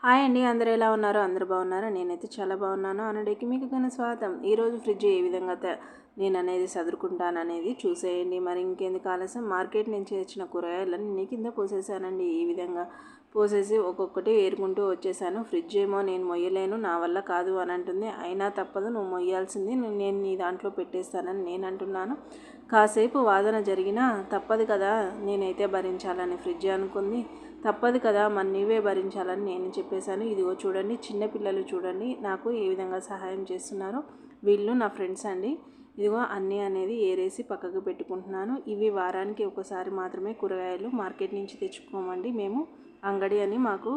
Hi అండి, అందరూ ఎలా ఉన్నారు? అందరూ బాగున్నారా? నేనైతే చాలా బాగున్నాను. అనడేకి మీకు స్వాగతం. ఈరోజు ఫ్రిడ్జ్ ఏ విధంగా నేను అనేది సదురుకుంటాను అనేది చూసేయండి. మరి ఇంకెందుకు ఆలస్యం, మార్కెట్ నుంచి తెచ్చిన కూరగాయలన్నీ కింద పోసేసానండి. ఈ విధంగా పోసేసి ఒక్కొక్కటి ఏరుకుంటూ వచ్చేసాను. ఫ్రిడ్జ్ ఏమో నేను మొయ్యలేను, నా వల్ల కాదు అని అంటుంది. అయినా తప్పదు, నువ్వు మొయ్యాల్సింది, నేను నీ దాంట్లో పెట్టేస్తానని నేను అంటున్నాను. కాసేపు వాదన జరిగినా తప్పదు కదా, నేనైతే భరించాలని ఫ్రిడ్జ్ అనుకుంది. తప్పదు కదా, మరి నీవే భరించాలని నేను చెప్పేశాను. ఇదిగో చూడండి, చిన్నపిల్లలు చూడండి నాకు ఏ విధంగా సహాయం చేస్తున్నారో. వీళ్ళు నా ఫ్రెండ్స్ అండి. ఇదిగో అన్నీ అనేది ఏరేసి పక్కకు పెట్టుకుంటున్నాను. ఇవి వారానికి ఒకసారి మాత్రమే కూరగాయలు మార్కెట్ నుంచి తెచ్చుకోమండి మేము. అంగడి అని మాకు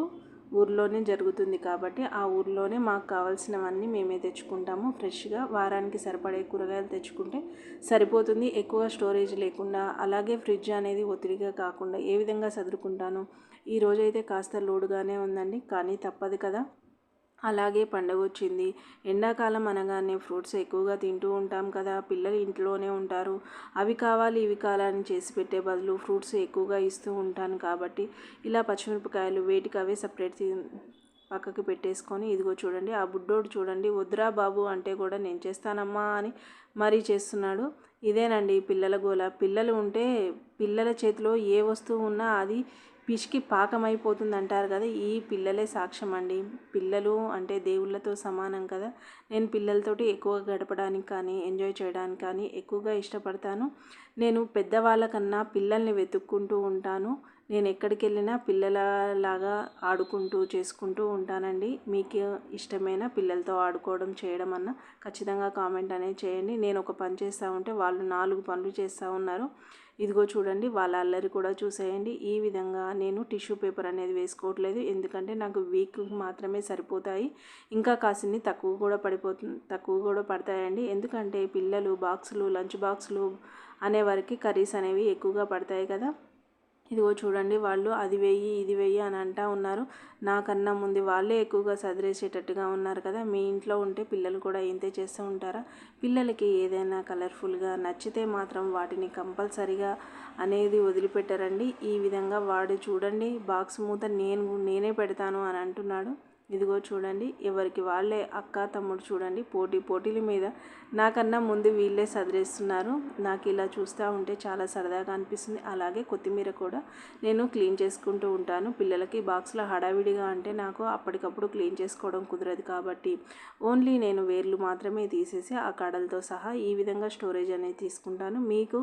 ఊర్లోనే జరుగుతుంది కాబట్టి ఆ ఊర్లోనే మాకు కావాల్సినవన్నీ మేమే తెచ్చుకుంటాము. ఫ్రెష్గా వారానికి సరిపడే కూరగాయలు తెచ్చుకుంటే సరిపోతుంది. ఎక్కువ స్టోరేజ్ లేకుండా, అలాగే ఫ్రిడ్జ్ అనేది ఒత్తిడిగా కాకుండా ఏ విధంగా సదురుకుంటాను. ఈరోజైతే కాస్త లోడుగానే ఉందండి, కానీ తప్పదు కదా. అలాగే పండుగ వచ్చింది. ఎండాకాలం అనగానే ఫ్రూట్స్ ఎక్కువగా తింటూ ఉంటాం కదా. పిల్లలు ఇంట్లోనే ఉంటారు. అవి కావాలి ఇవి కావాలని చేసి పెట్టే బదులు ఫ్రూట్స్ ఎక్కువగా ఇస్తూ ఉంటాను కాబట్టి ఇలా పచ్చిమిరపకాయలు వేటికి అవే సపరేట్ పక్కకి పెట్టేసుకొని, ఇదిగో చూడండి ఆ బుడ్డోడు చూడండి, వద్దురా బాబు అంటే కూడా నేను చేస్తానమ్మా అని మరీ చేస్తున్నాడు. ఇదేనండి పిల్లల గోల. పిల్లలు ఉంటే పిల్లల చేతిలో ఏ వస్తువు ఉన్నా అది పిసికి పాకమైపోతుంది అంటారు కదా. ఈ పిల్లలే సాక్ష్యం అండి. పిల్లలు అంటే దేవుళ్ళతో సమానం కదా. నేను పిల్లలతోటి ఎక్కువగా గడపడానికి కానీ ఎంజాయ్ చేయడానికి కానీ ఎక్కువగా ఇష్టపడతాను. నేను పెద్దవాళ్ళకన్నా పిల్లల్ని వెతుక్కుంటూ ఉంటాను. నేను ఎక్కడికి వెళ్ళినా పిల్లలలాగా ఆడుకుంటూ చేసుకుంటూ ఉంటానండి. మీకు ఇష్టమైన పిల్లలతో ఆడుకోవడం చేయడం అన్న ఖచ్చితంగా కామెంట్ అనేది చేయండి. నేను ఒక పని చేస్తూ ఉంటే వాళ్ళు 4 పనులు చేస్తూ ఉన్నారు. ఇదిగో చూడండి, వాళ్ళ అల్లరి కూడా చూసేయండి. ఈ విధంగా నేను టిష్యూ పేపర్ అనేది వేసుకోవట్లేదు, ఎందుకంటే నాకు వీక్ మాత్రమే సరిపోతాయి. ఇంకా కాసిన్ని తక్కువ కూడా పడతాయండి. ఎందుకంటే పిల్లలు బాక్సులు, లంచ్ బాక్సులు అనేవారికి కర్రీస్ అనేవి ఎక్కువగా పడతాయి కదా. ఇదిగో చూడండి, వాళ్ళు అది వెయ్యి ఇది వెయ్యి అని అంటూ ఉన్నారు. నాకన్నా ముందు వాళ్ళే ఎక్కువగా సదిరేసేటట్టుగా ఉన్నారు కదా. మీ ఇంట్లో ఉంటే పిల్లలు కూడా ఇంతే చేస్తూ ఉంటారా? పిల్లలకి ఏదైనా కలర్ఫుల్గా నచ్చితే మాత్రం వాటిని కంపల్సరిగా అనేది వదిలిపెట్టారండి. ఈ విధంగా వాడు చూడండి, బాక్స్ మూత నేనే పెడతాను అని అంటున్నాడు. ఇదిగో చూడండి, ఎవరికి వాళ్ళే అక్క తమ్ముడు చూడండి పోటీల మీద నాకన్నా ముందు వీళ్ళే సదిరేస్తున్నారు. నాకు ఇలా చూస్తూ ఉంటే చాలా సరదాగా అనిపిస్తుంది. అలాగే కొత్తిమీర కూడా నేను క్లీన్ చేసుకుంటూ ఉంటాను. పిల్లలకి బాక్స్లో హడావిడిగా అంటే నాకు అప్పటికప్పుడు క్లీన్ చేసుకోవడం కుదరదు కాబట్టి ఓన్లీ నేను వేర్లు మాత్రమే తీసేసి ఆ కడలతో సహా ఈ విధంగా స్టోరేజ్ అనేది తీసుకుంటాను. మీకు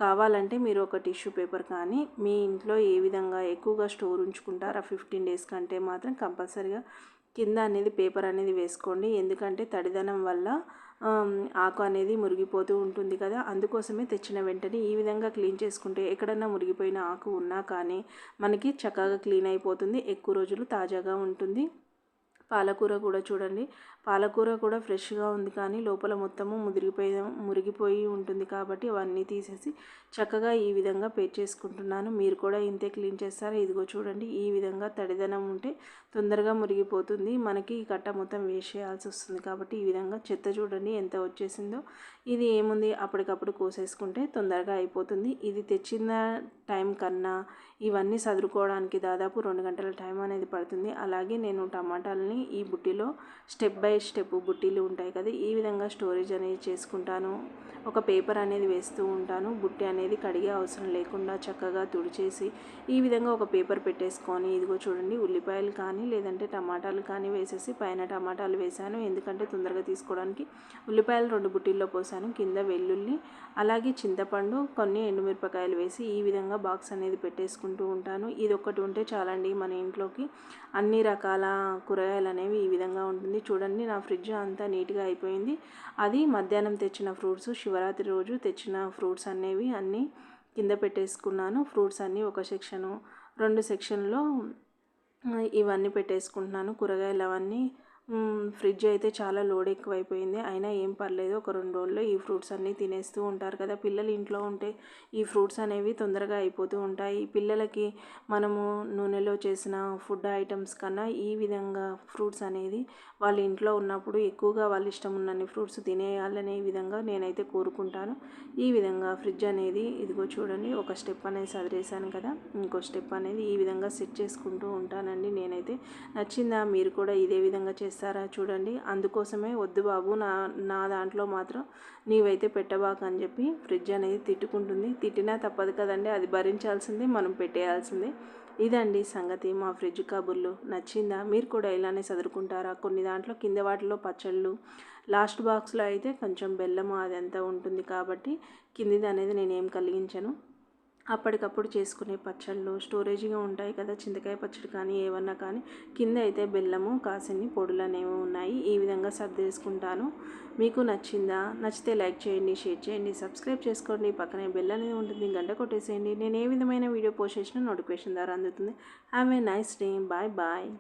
కావాలంటే మీరు ఒక టిష్యూ పేపర్ కానీ మీ ఇంట్లో ఏ విధంగా ఎక్కువగా స్టోర్ ఉంచుకుంటారు ఆ 15 డేస్ కంటే మాత్రం కంపల్సరిగా కింద అనేది పేపర్ అనేది వేసుకోండి. ఎందుకంటే తడిదనం వల్ల ఆకు అనేది మురిగిపోతూ ఉంటుంది కదా. అందుకోసమే తెచ్చిన వెంటనే ఈ విధంగా క్లీన్ చేసుకుంటే ఎక్కడన్నా మురిగిపోయిన ఆకు ఉన్నా కానీ మనకి చక్కగా క్లీన్ అయిపోతుంది, ఎక్కువ రోజులు తాజాగా ఉంటుంది. పాలకూర కూడా చూడండి, పాలకూర కూడా ఫ్రెష్గా ఉంది కానీ లోపల మొత్తము మురిగిపోయి ఉంటుంది కాబట్టి అవన్నీ తీసేసి చక్కగా ఈ విధంగా పేస్ట్ చేసుకుంటున్నాను. మీరు కూడా ఇంతే క్లీన్ చేస్తారు. ఇదిగో చూడండి, ఈ విధంగా తడిదనం ఉంటే తొందరగా మురిగిపోతుంది. మనకి ఈ కట్ట మొత్తం వేస్ట్ చేయాల్సి వస్తుంది కాబట్టి ఈ విధంగా చెత్త చూడండి ఎంత వచ్చేసిందో. ఇది ఏముంది, అప్పటికప్పుడు కోసేసుకుంటే తొందరగా అయిపోతుంది. ఇది తెచ్చిన టైం కన్నా ఇవన్నీ సదురుకోవడానికి దాదాపు 2 గంటల టైం అనేది పడుతుంది. అలాగే నేను టమాటాలని ఈ బుట్టిలో స్టెప్ బై స్టెప్ బుట్టీలు ఉంటాయి కదా, ఈ విధంగా స్టోరేజ్ అనేది చేసుకుంటాను. ఒక పేపర్ అనేది వేస్తూ ఉంటాను. బుట్టి అనేది కడిగే అవసరం లేకుండా చక్కగా తుడిచేసి ఈ విధంగా ఒక పేపర్ పెట్టేసుకొని, ఇదిగో చూడండి, ఉల్లిపాయలు కానీ లేదంటే టమాటాలు కానీ వేసేసి పైన టమాటాలు వేసాను. ఎందుకంటే తొందరగా తీసుకోవడానికి ఉల్లిపాయలు 2 బుట్టీల్లో పోసాను. కింద వెల్లుల్లి అలాగే చింతపండు కొన్ని ఎండుమిరపకాయలు వేసి ఈ విధంగా బాక్స్ అనేది పెట్టేసుకుంటూ ఉంటాను. ఇది ఒక్కటి ఉంటే చాలండి మన ఇంట్లోకి అన్ని రకాల కూరగాయలు అనేవి ఈ విధంగా ఉంటుంది. చూడండి, నా ఫ్రిడ్జ్ అంతా నీట్గా అయిపోయింది. అది మధ్యాహ్నం తెచ్చిన ఫ్రూట్స్, శివరాత్రి రోజు తెచ్చిన ఫ్రూట్స్ అనేవి అన్నీ కింద పెట్టేసుకున్నాను. ఫ్రూట్స్ అన్నీ ఒక సెక్షను, 2 సెక్షన్లో ఇవన్నీ పెట్టేసుకుంటున్నాను. కూరగాయలు అవన్నీ ఫ్రిడ్జ్ అయితే చాలా లోడ్ ఎక్కువైపోయింది. అయినా ఏం పర్లేదు, ఒక 2 రోజుల్లో ఈ ఫ్రూట్స్ అన్నీ తినేస్తూ ఉంటారు కదా. పిల్లలు ఇంట్లో ఉంటే ఈ ఫ్రూట్స్ అనేవి తొందరగా అయిపోతూ ఉంటాయి. పిల్లలకి మనము నూనెలో చేసిన ఫుడ్ ఐటమ్స్ కన్నా ఈ విధంగా ఫ్రూట్స్ అనేది వాళ్ళ ఇంట్లో ఉన్నప్పుడు ఎక్కువగా వాళ్ళ ఇష్టం ఉన్నన్ని ఫ్రూట్స్ తినేయాలనే విధంగా నేనైతే కోరుకుంటాను. ఈ విధంగా ఫ్రిడ్జ్ అనేది ఇదిగో చూడండి, ఒక స్టెప్ అనేది సదిరేసాను కదా, ఇంకో స్టెప్ అనేది ఈ విధంగా సెట్ చేసుకుంటూ ఉంటానండి నేనైతే. నచ్చిందా? మీరు కూడా ఇదే విధంగా చేస్తారా? చూడండి. అందుకోసమే వద్దు బాబు, నా దాంట్లో మాత్రం నీవైతే పెట్టబాకు అని చెప్పి ఫ్రిడ్జ్ అనేది తిట్టుకుంటుంది. తిట్టినా తప్పదు కదండి, అది భరించాల్సిందే, మనం పెట్టేయాల్సిందే. ఇదండి సంగతి మా ఫ్రిడ్జ్ కబుర్లు. నచ్చిందా? మీరు కూడా ఇలానే చదువుకుంటారా? కొన్ని దాంట్లో కింద వాటిలో పచ్చళ్ళు, లాస్ట్ బాక్స్లో అయితే కొంచెం బెల్లము అదంతా ఉంటుంది కాబట్టి కిందిది అనేది నేనేం కలిగించను. అప్పటికప్పుడు చేసుకునే పచ్చళ్ళు స్టోరేజ్గా ఉంటాయి కదా, చింతకాయ పచ్చడి కానీ ఏమన్నా కానీ, కింద అయితే బెల్లము కాసిన్ని పొడులు అనేవి ఉన్నాయి. ఈ విధంగా సర్దేసుకుంటాను. మీకు నచ్చిందా? నచ్చితే లైక్ చేయండి, షేర్ చేయండి, సబ్స్క్రైబ్ చేసుకోండి. పక్కనే బెల్ అనేది ఉంటుంది, గంట కొట్టేసేయండి. నేను ఏ విధమైన వీడియో పోస్ట్ చేసినా నోటిఫికేషన్ ద్వారా అందుతుంది. Have a nice day. Bye bye.